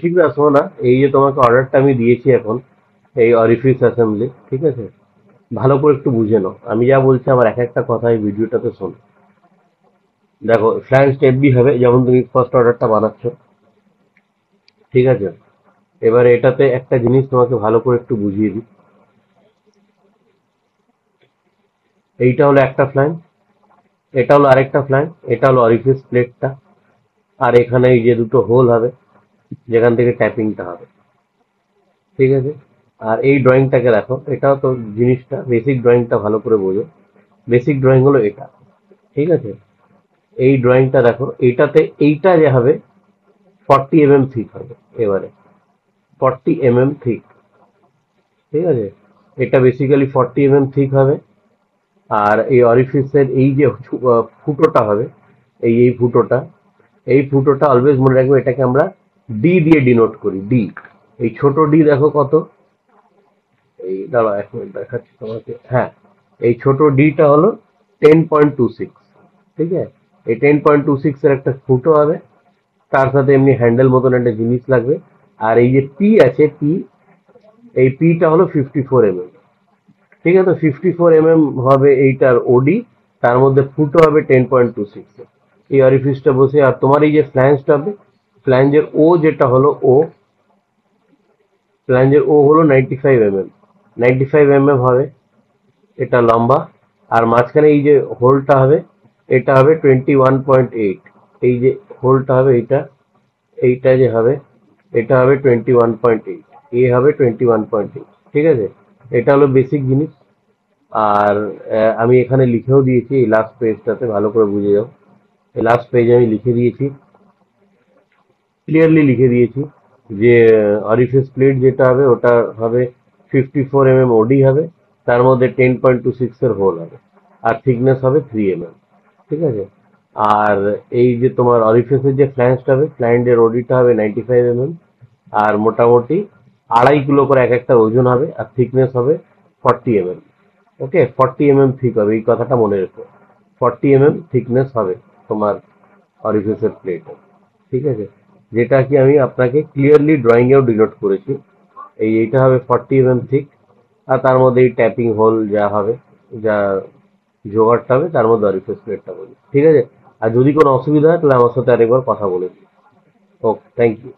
ঠিক না, শোনো না, এই যে তোমাকে অর্ডারটা আমি দিয়েছি এখন, এই অরিফিস অ্যাসেম্বলি, ঠিক আছে, ভালো করে একটু বুঝে নাও, আমি যা বলছি আমার এক একটা কথা এই ভিডিওটাতে শোনো। দেখো, ফ্ল্যাঙ্ক স্টেপ বি হবে, যেমন তুমি ফার্স্ট অর্ডারটা বানাচ্ছ, ঠিক আছে। এবারে এটাতে একটা জিনিস তোমাকে ভালো করে একটু বুঝিয়ে দিই। এইটা হলো একটা ফ্ল্যাঙ্ক, এটা হলো আরেকটা ফ্ল্যাঙ্ক, এটা হলো অরিফিস প্লেটটা, আর এখানে এই যে দুটো হোল হবে যেখান থেকে ট্যাপিংটা হবে, ঠিক আছে। আর এই ড্রয়িংটাকে দেখো, এটাও তো জিনিসটা, বেসিক ড্রয়িংটা ভালো করে বোঝো। বেসিক ড্রয়িং হলো এটা, ঠিক আছে। এই ড্রয়িংটা দেখো, এইটাতে এইটা যে হবে 40 mm থিক হবে। এবারে 40 mm থিক, ঠিক আছে। এটা বেসিক্যালি 40 mm থিক হবে। আর এই অরিফিসের এই যে ফুটোটা হবে, এই ফুটোটা, এই ফুটোটা অলওয়েজ মনে রাখবে, এটাকে আমরা ডি দিয়ে ডিনোট করি, ডি। এই ছোট ডি দেখো কত, এই দাঁড়া এক মিনিট দেখাচ্ছি তোমাকে, হ্যাঁ, এই ছোট ডিটা হলো 10.26, ঠিক আছে। এই 10.26 এর একটা ফুটো হবে, তার সাথে এমনি হ্যান্ডেল মতন একটা জিনিস লাগবে। আর এই যে পি আছে, পি, এই পিটা হলো 54 mm, ঠিক আছে। তো 54 mm হবে এইটার ওডি, তার মধ্যে ফুটো হবে 10.26। এই অরিফিসটা বসে, আর তোমার এই যে ফ্ল্যাঞ্জটা হবে, ফ্ল্যাঞ্জের ও যেটা হলো ও, ফ্ল্যাঞ্জের ও হলো 95 mm, 95 mm হবে এটা লম্বা। আর মাঝখানে এই যে হোলটা হবে, এটা হবে 21.8। এই যে হোলটা হবে এইটা, এইটা যে হবে, এটা হবে 21.8, এ হবে 21.8, ঠিক আছে। এটা হলো বেসিক জিনিস। আর আমি এখানে লিখেও দিয়েছি এই লাস্ট পেজটাতে, ভালো করে বুঝে যাও। এই লাস্ট পেজে আমি লিখে দিয়েছি, ক্লিয়ারলি লিখে দিয়েছি যে অরিফিস প্লেট যেটা হবে ওটা হবে 54 mm ওডি হবে, তার মধ্যে 10.26 এর হোল হবে, আর থিকনেস হবে 3 mm, ঠিক আছে। আর এই যে তোমার অরিফিসের যে ফ্ল্যাঞ্জটা হবে, ফ্ল্যাঞ্জের ওডিটা হবে 95 mm, আর মোটামুটি 2.5 কিলো করে এক একটা ওজন হবে, আর থিকনেস হবে 40 mm। ওকে, 40 mm থিক হবে, এই কথাটা মনে রেখো। 40 mm থিকনেস হবে তোমার অরিফিসের প্লেট, ঠিক আছে। যেটা কি আমি আপনাকে ক্লিয়ারলি ড্রয়িং এও ডিনোট করেছি। এইটা হবে 40 mm থিক, আর তার মধ্যে এই ট্যাপিং হোল যা হবে, যা জোগাড়টা হবে, তার মধ্যে অরিফিস প্লেটটা বলি, ঠিক আছে। আর যদি কোনো অসুবিধা হয় তাহলে আমার সাথে আরেকবার কথা বলে। ওকে, থ্যাংক ইউ।